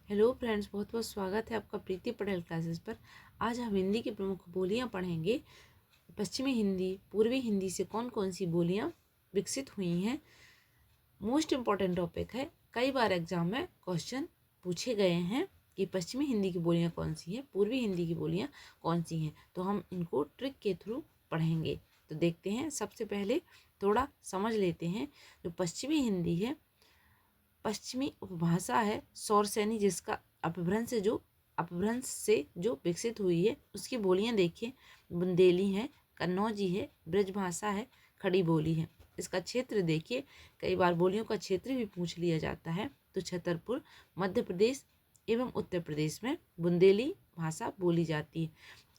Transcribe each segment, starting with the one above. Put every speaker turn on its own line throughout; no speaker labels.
Hello friends, बहुत बहुत स्वागत है आपका प्रीति पटेल क्लासेस पर। आज हम हिंदी की प्रमुख बोलियां पढ़ेंगे। पश्चिमी हिंदी, पूर्वी हिंदी से कौन कौन सी बोलियां विकसित हुई हैं। मोस्ट इम्पॉर्टेंट टॉपिक है। कई बार एग्जाम में क्वेश्चन पूछे गए हैं कि पश्चिमी हिंदी की बोलियां कौन सी हैं, पूर्वी हिंदी की बोलियां कौन सी हैं। तो हम इनको ट्रिक के थ्रू पढ़ेंगे। तो देखते हैं, सबसे पहले थोड़ा समझ लेते हैं। जो पश्चिमी हिंदी है, पश्चिमी उपभाषा है सौरसैनी, जिसका अपभ्रंश से जो विकसित हुई है, उसकी बोलियां देखिए। बुंदेली है, कन्नौजी है, ब्रजभाषा है, खड़ी बोली है। इसका क्षेत्र देखिए, कई बार बोलियों का क्षेत्र भी पूछ लिया जाता है। तो छतरपुर मध्य प्रदेश एवं उत्तर प्रदेश में बुंदेली भाषा बोली जाती है।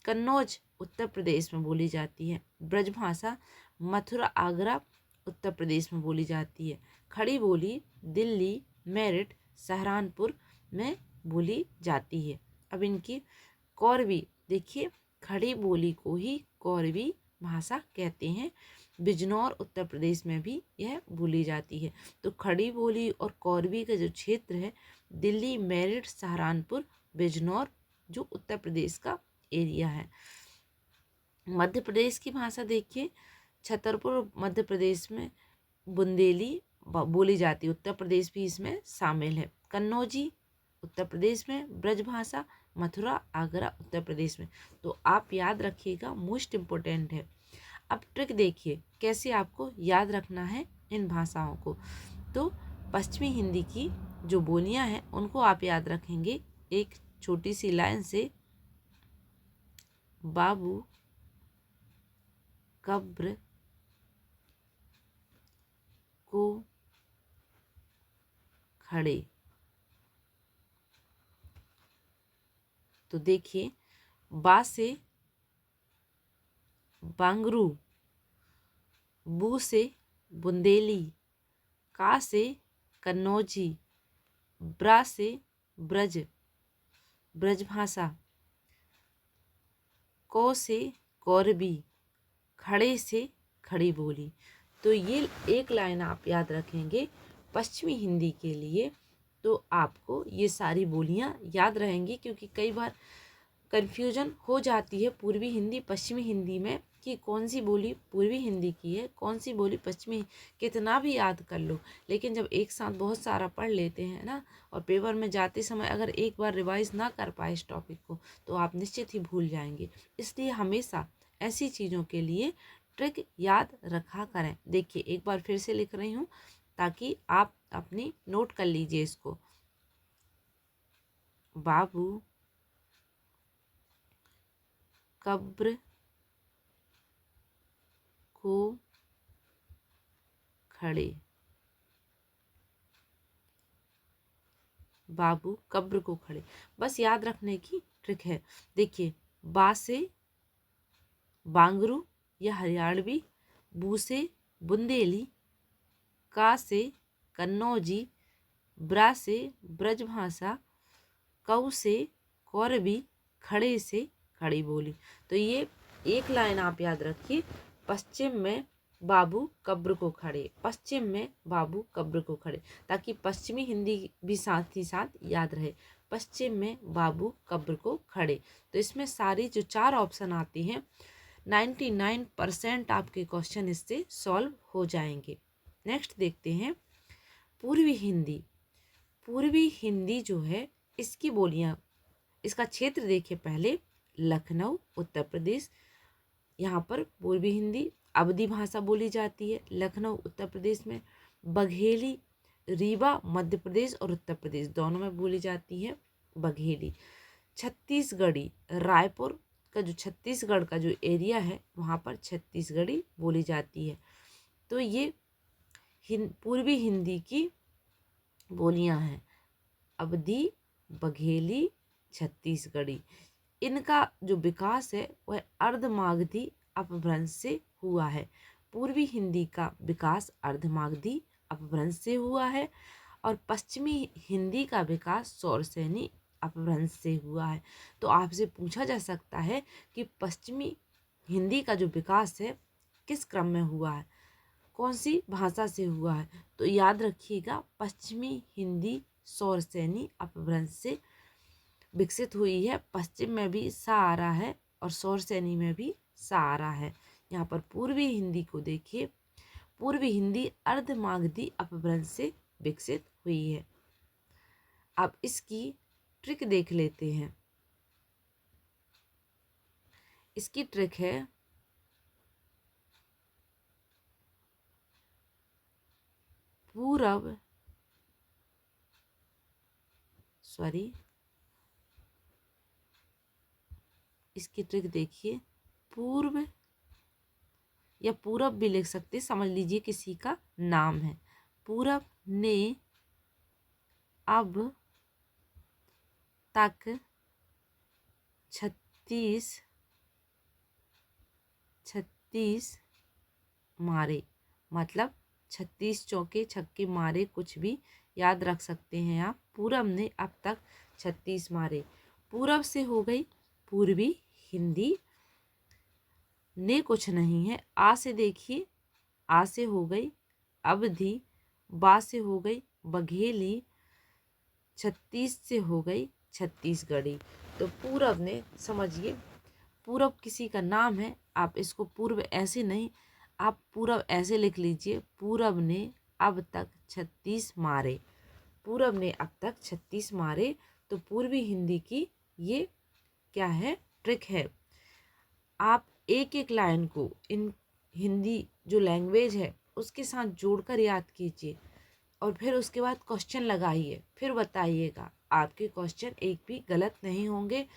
कन्नौज उत्तर प्रदेश में बोली जाती है। ब्रजभाषा मथुरा आगरा उत्तर प्रदेश में बोली जाती है। खड़ी बोली दिल्ली, मेरठ, सहारनपुर में बोली जाती है। अब इनकी कौरवी देखिए, खड़ी बोली को ही कौरवी भाषा कहते हैं। बिजनौर उत्तर प्रदेश में भी यह बोली जाती है। तो खड़ी बोली और कौरवी का जो क्षेत्र है, दिल्ली, मेरठ, सहारनपुर, बिजनौर, जो उत्तर प्रदेश का एरिया है। मध्य प्रदेश की भाषा देखिए, छतरपुर मध्य प्रदेश में बुंदेली बोली जाती है। उत्तर प्रदेश भी इसमें शामिल है। कन्नौजी उत्तर प्रदेश में, ब्रजभाषा मथुरा आगरा उत्तर प्रदेश में। तो आप याद रखिएगा, मोस्ट इम्पोर्टेंट है। अब ट्रिक देखिए कैसे आपको याद रखना है इन भाषाओं को। तो पश्चिमी हिंदी की जो बोलियां हैं उनको आप याद रखेंगे एक छोटी सी लाइन से। बाबू कब्र को खड़े। तो देखिए, बा से बांगरू, बू से बुंदेली, का से कन्नौजी, ब्रा से ब्रजभाषा, कौ से कौरबी, खड़े से खड़ी बोली। तो ये एक लाइन आप याद रखेंगे पश्चिमी हिंदी के लिए, तो आपको ये सारी बोलियां याद रहेंगी। क्योंकि कई बार कन्फ्यूजन हो जाती है पूर्वी हिंदी पश्चिमी हिंदी में कि कौन सी बोली पूर्वी हिंदी की है, कौन सी बोली पश्चिमी। कितना भी याद कर लो, लेकिन जब एक साथ बहुत सारा पढ़ लेते हैं ना, और पेपर में जाते समय अगर एक बार रिवाइज ना कर पाए इस टॉपिक को, तो आप निश्चित ही भूल जाएंगे। इसलिए हमेशा ऐसी चीज़ों के लिए ट्रिक याद रखा करें। देखिए, एक बार फिर से लिख रही हूँ ताकि आप अपनी नोट कर लीजिए इसको। बाबू कब्र को खड़े। बाबू कब्र को खड़े, बस याद रखने की ट्रिक है। देखिए, बा से बांगरू या हरियाणवी, बू से बुंदेली, का से कन्नौजी, ब्रा से ब्रजभाषा, कऊ से कौरवी, खड़े से खड़ी बोली। तो ये एक लाइन आप याद रखिए। पश्चिम में बाबू कब्र को खड़े, पश्चिम में बाबू कब्र को खड़े, ताकि पश्चिमी हिंदी भी साथ ही साथ याद रहे। पश्चिम में बाबू कब्र को खड़े। तो इसमें सारी जो 4 ऑप्शन आती हैं, 99% आपके क्वेश्चन इससे सॉल्व हो जाएंगे। नेक्स्ट देखते हैं पूर्वी हिंदी। पूर्वी हिंदी जो है, इसकी बोलियां, इसका क्षेत्र देखिए पहले। लखनऊ उत्तर प्रदेश, यहाँ पर पूर्वी हिंदी अवधी भाषा बोली जाती है। लखनऊ उत्तर प्रदेश में। बघेली रीवा मध्य प्रदेश और उत्तर प्रदेश दोनों में बोली जाती है बघेली। छत्तीसगढ़ी रायपुर का जो छत्तीसगढ़ का जो एरिया है, वहाँ पर छत्तीसगढ़ी बोली जाती है। तो ये पूर्वी हिंदी की बोलियां हैं, अवधी, बघेली, छत्तीसगढ़ी। इनका जो विकास है वह अर्धमागधी अपभ्रंश से हुआ है। पूर्वी हिंदी का विकास अर्धमागधी अपभ्रंश से हुआ है, और पश्चिमी हिंदी का विकास सौरसैनी अपभ्रंश से हुआ है। तो आपसे पूछा जा सकता है कि पश्चिमी हिंदी का जो विकास है किस क्रम में हुआ है, कौन सी भाषा से हुआ है। तो याद रखिएगा, पश्चिमी हिंदी सौरसेनी अपभ्रंश से विकसित हुई है। पश्चिम में भी सा आ रहा है और सौरसेनी में भी सा आ रहा है। यहाँ पर पूर्वी हिंदी को देखिए, पूर्वी हिंदी अर्धमागधी अपभ्रंश से विकसित हुई है। अब इसकी ट्रिक देख लेते हैं। इसकी ट्रिक है इसकी ट्रिक देखिए, पूर्व या पूरब भी लिख सकते, समझ लीजिए किसी का नाम है। पूरब ने अब तक 36 मारे, मतलब 36 चौके छक्के मारे, कुछ भी याद रख सकते हैं आप। पूरब ने अब तक 36 मारे। पूरब से हो गई पूर्वी हिंदी, ने कुछ नहीं है। आ से देखिए, आ से हो गई अवधि, बा से हो गई बघेली, 36 से हो गई छत्तीसगढ़ी। तो पूरब ने, समझिए पूरब किसी का नाम है, आप इसको पूर्व ऐसे नहीं, आप पूरब ऐसे लिख लीजिए, पूरब ने अब तक 36 मारे। पूरब ने अब तक 36 मारे। तो पूर्वी हिंदी की ये क्या है, ट्रिक है। आप एक एक लाइन को इन हिंदी जो लैंग्वेज है उसके साथ जोड़कर याद कीजिए और फिर उसके बाद क्वेश्चन लगाइए, फिर बताइएगा। आपके क्वेश्चन एक भी गलत नहीं होंगे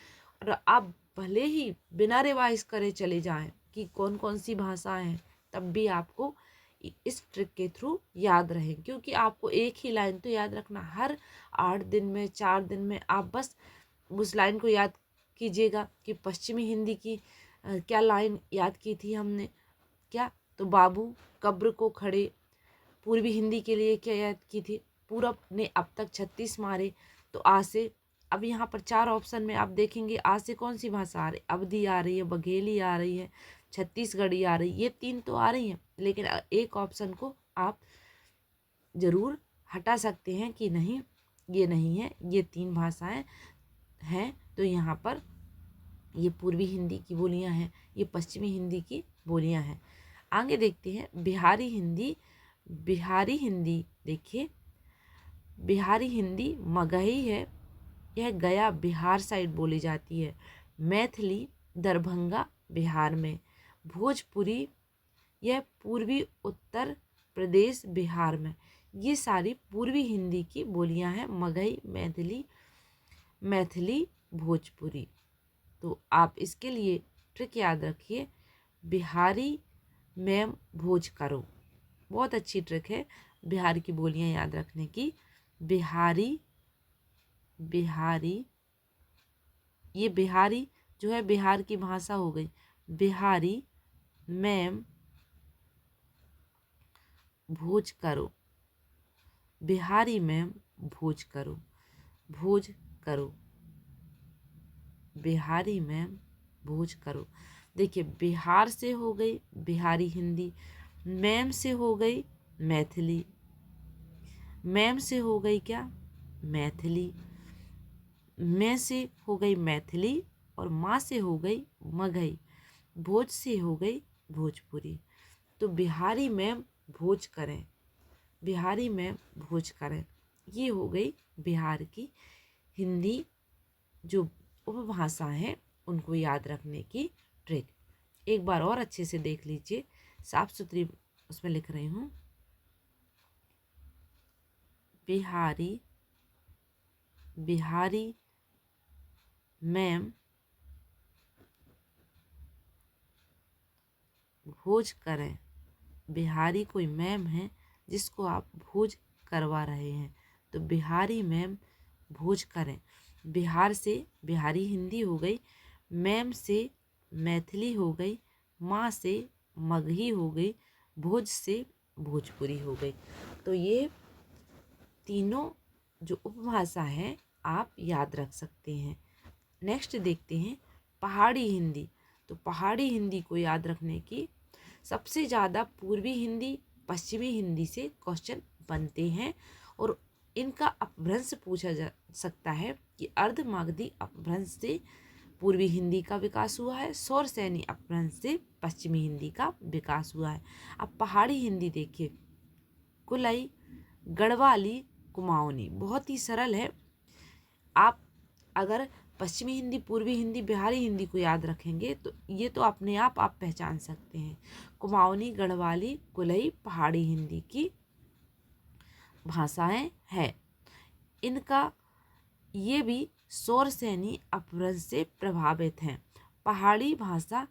और आप भले ही बिना रिवाइज करे चले जाएं कि कौन कौन सी भाषाएं हैं, तब भी आपको इस ट्रिक के थ्रू याद रहे। क्योंकि आपको एक ही लाइन तो याद रखना, हर 8 दिन में 4 दिन में आप बस उस लाइन को याद कीजिएगा कि पश्चिमी हिंदी की क्या लाइन याद की थी हमने, क्या तो बाबू कब्र को खड़े। पूर्वी हिंदी के लिए क्या याद की थी, पूरब ने अब तक 36 मारे। तो आ से, अब यहाँ पर 4 ऑप्शन में आप देखेंगे आ से कौन सी भाषा आ रही, अवधी आ रही है, बघेली आ रही है, छत्तीसगढ़ी आ रही है, ये 3 तो आ रही हैं। लेकिन एक ऑप्शन को आप जरूर हटा सकते हैं कि नहीं ये नहीं है, ये 3 भाषाएं हैं। तो यहाँ पर ये पूर्वी हिंदी की बोलियां हैं, ये पश्चिमी हिंदी की बोलियां हैं। आगे देखते हैं बिहारी हिंदी। बिहारी हिंदी देखिए, बिहारी हिंदी मगही है, यह गया बिहार साइड बोली जाती है। मैथिली दरभंगा बिहार में। भोजपुरी यह पूर्वी उत्तर प्रदेश बिहार में। ये सारी पूर्वी हिंदी की बोलियां हैं, मगही, मैथिली, भोजपुरी। तो आप इसके लिए ट्रिक याद रखिए, बिहारी में भोज करो। बहुत अच्छी ट्रिक है बिहार की बोलियां याद रखने की। बिहारी ये बिहारी जो है बिहार की भाषा हो गई। बिहारी में भोज करो, बिहारी में भोज करो, भोज करो, बिहारी में भोज करो। देखिए बिहार से हो गई बिहारी हिंदी, मैम से हो गई मैथिली, मैम से हो गई क्या, मैथिली, मैं से हो गई मैथिली और माँ से हो गई मगही, भोज से हो गई भोजपुरी। तो बिहारी में भोज करें, बिहारी में भोज करें, ये हो गई बिहार की हिंदी जो उपभाषा हैं उनको याद रखने की ट्रिक। एक बार और अच्छे से देख लीजिए, साफ सुथरी उसमें लिख रही हूँ। बिहारी मैम भोज करें। बिहारी कोई मैम है जिसको आप भोज करवा रहे हैं, तो बिहारी मैम भोज करें। बिहार से बिहारी हिंदी हो गई, मैम से मैथिली हो गई, माँ से मगही हो गई, भोज से भोजपुरी हो गई। तो ये तीनों जो उपभाषा है आप याद रख सकते हैं। नेक्स्ट देखते हैं पहाड़ी हिंदी। तो पहाड़ी हिंदी को याद रखने की सबसे ज़्यादा पूर्वी हिंदी, पश्चिमी हिंदी से क्वेश्चन बनते हैं और इनका अपभ्रंश पूछा जा सकता है कि अर्धमागधी अपभ्रंश से पूर्वी हिंदी का विकास हुआ है, सौरसैनी अपभ्रंश से पश्चिमी हिंदी का विकास हुआ है। अब पहाड़ी हिंदी देखिए, कुलई, गढ़वाली, कुमाऊनी, बहुत ही सरल है। आप अगर पश्चिमी हिंदी, पूर्वी हिंदी, बिहारी हिंदी को याद रखेंगे तो ये तो अपने आप पहचान सकते हैं। कुमाऊनी, गढ़वाली, कुलई पहाड़ी हिंदी की भाषाएं हैं। इनका ये भी सौरसैनी अपभ्रंश से प्रभावित हैं। पहाड़ी भाषा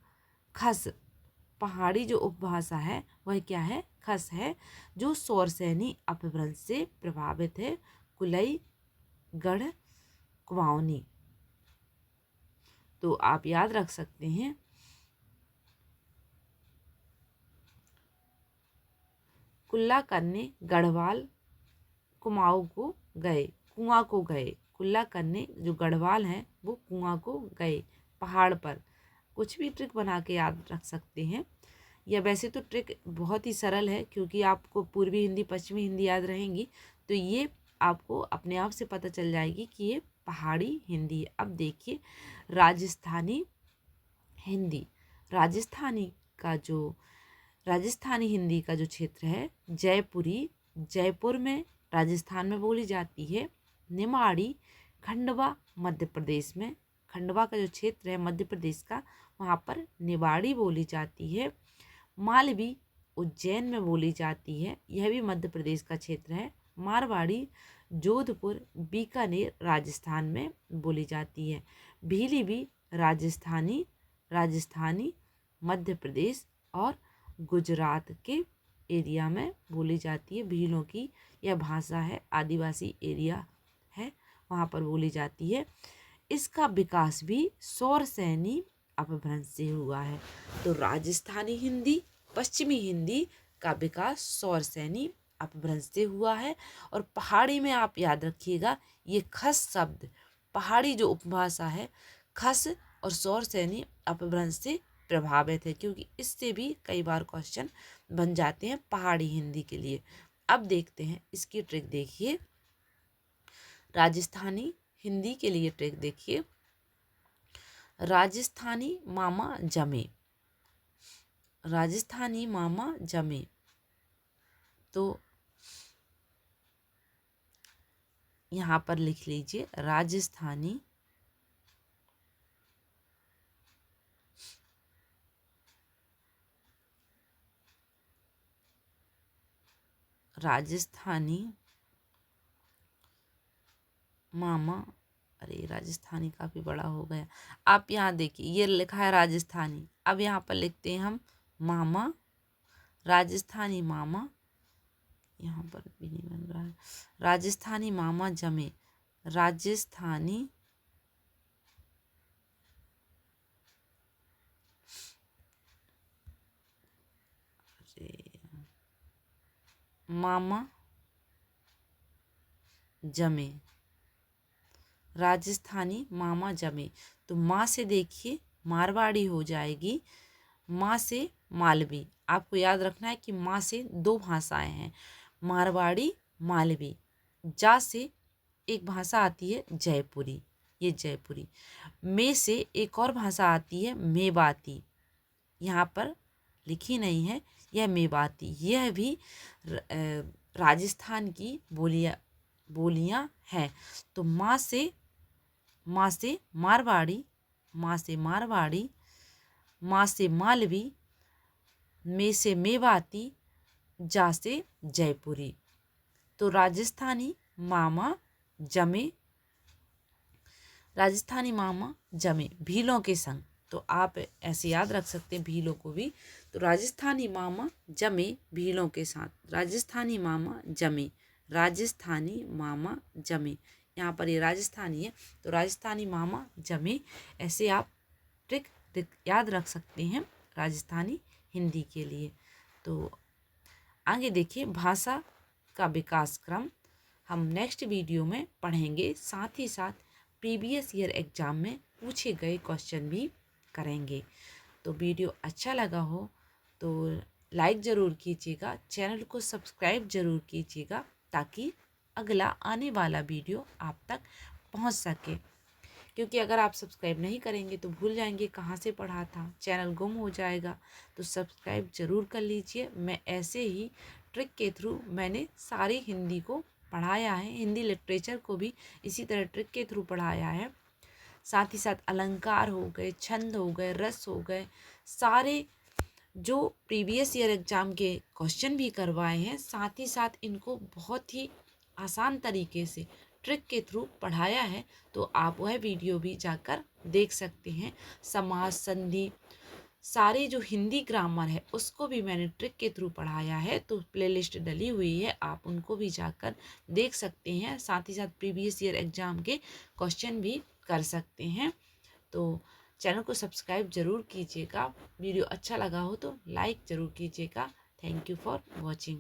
खस, पहाड़ी जो उपभाषा है वह क्या है? खस है, जो सौरसैनी अपभ्रंश से प्रभावित है। कुलई, गढ़, कुमाऊनी, तो आप याद रख सकते हैं। कुल्ला करने गढ़वाल कुमाऊं को गए, कुआं को गए। कुल्ला करने जो गढ़वाल हैं वो कुआं को गए, पहाड़ पर। कुछ भी ट्रिक बना के याद रख सकते हैं। या वैसे तो ट्रिक बहुत ही सरल है, क्योंकि आपको पूर्वी हिंदी, पश्चिमी हिंदी याद रहेंगी तो ये आपको अपने आप से पता चल जाएगी कि ये पहाड़ी हिंदी है। अब देखिए राजस्थानी हिंदी, राजस्थानी हिंदी का जो क्षेत्र है जयपुरी, जयपुर में राजस्थान में बोली जाती है। निमाड़ी, खंडवा मध्य प्रदेश में, खंडवा का जो क्षेत्र है मध्य प्रदेश का, वहाँ पर निवाड़ी बोली जाती है। मालवी उज्जैन में बोली जाती है, यह भी मध्य प्रदेश का क्षेत्र है। मारवाड़ी जोधपुर, बीकानेर राजस्थान में बोली जाती है। भीली भी राजस्थानी मध्य प्रदेश और गुजरात के एरिया में बोली जाती है। भीलों की यह भाषा है, आदिवासी एरिया है, वहाँ पर बोली जाती है। इसका विकास भी सौरसैनी अपभ्रंश से हुआ है। तो राजस्थानी हिंदी, पश्चिमी हिंदी का विकास सौरसैनी अपभ्रंश से हुआ है। और पहाड़ी में आप याद रखिएगा, ये खस शब्द, पहाड़ी जो उपभाषा है, खस और सौरसैनी अपभ्रंश से प्रभावित है, क्योंकि इससे भी कई बार क्वेश्चन बन जाते हैं पहाड़ी हिंदी के लिए। अब देखते हैं इसकी ट्रिक। देखिए राजस्थानी हिंदी के लिए ट्रिक देखिए, राजस्थानी मामा जमे, राजस्थानी मामा जमे, तो यहाँ पर लिख लीजिए राजस्थानी मामा, अरे राजस्थानी काफ़ी बड़ा हो गया। आप यहाँ देखिए ये लिखा है राजस्थानी, अब यहाँ पर लिखते हैं हम मामा, राजस्थानी मामा, यहाँ पर भी नहीं बन रहा है, राजस्थानी मामा जमे, राजस्थानी मामा जमे, राजस्थानी मामा जमे। तो माँ से देखिए मारवाड़ी हो जाएगी, माँ से मालवी। आपको याद रखना है कि माँ से दो भाषाएं हैं, मारवाड़ी, मालवी। जा से एक भाषा आती है जयपुरी, ये जयपुरी। में से एक और भाषा आती है मेवाती, यहाँ पर लिखी नहीं है, यह मेवाती। यह भी राजस्थान की बोलियाँ हैं। तो माँ से मारवाड़ी, माँ से मारवाड़ी, माँ से मालवी, में से मेवाती, जा से जयपुरी। तो राजस्थानी मामा जमे, राजस्थानी मामा जमे भीलों के संग। तो आप ऐसे याद रख सकते हैं भीलों को भी। तो राजस्थानी मामा जमे भीलों के साथ, राजस्थानी मामा जमे, राजस्थानी मामा जमे। यहाँ पर ये राजस्थानी है तो राजस्थानी मामा जमे, ऐसे आप ट्रिक याद रख सकते हैं राजस्थानी हिंदी के लिए। तो आगे देखिए भाषा का विकास क्रम हम नेक्स्ट वीडियो में पढ़ेंगे, साथ ही साथ प्रीवियस ईयर एग्जाम में पूछे गए क्वेश्चन भी करेंगे। तो वीडियो अच्छा लगा हो तो लाइक ज़रूर कीजिएगा, चैनल को सब्सक्राइब ज़रूर कीजिएगा, ताकि अगला आने वाला वीडियो आप तक पहुंच सके। क्योंकि अगर आप सब्सक्राइब नहीं करेंगे तो भूल जाएंगे कहाँ से पढ़ा था, चैनल गुम हो जाएगा। तो सब्सक्राइब ज़रूर कर लीजिए। मैं ऐसे ही ट्रिक के थ्रू मैंने सारी हिंदी को पढ़ाया है, हिंदी लिटरेचर को भी इसी तरह ट्रिक के थ्रू पढ़ाया है। साथ ही साथ अलंकार हो गए, छंद हो गए, रस हो गए, सारे जो प्रीवियस ईयर एग्ज़ाम के क्वेश्चन भी करवाए हैं। साथ ही साथ इनको बहुत ही आसान तरीके से ट्रिक के थ्रू पढ़ाया है। तो आप वह वीडियो भी जाकर देख सकते हैं। समास, संधि, सारी जो हिंदी ग्रामर है उसको भी मैंने ट्रिक के थ्रू पढ़ाया है। तो प्लेलिस्ट डली हुई है, आप उनको भी जाकर देख सकते हैं। साथ ही साथ प्रीवियस ईयर एग्ज़ाम के क्वेश्चन भी कर सकते हैं। तो चैनल को सब्सक्राइब ज़रूर कीजिएगा। वीडियो अच्छा लगा हो तो लाइक ज़रूर कीजिएगा। Thank you for watching.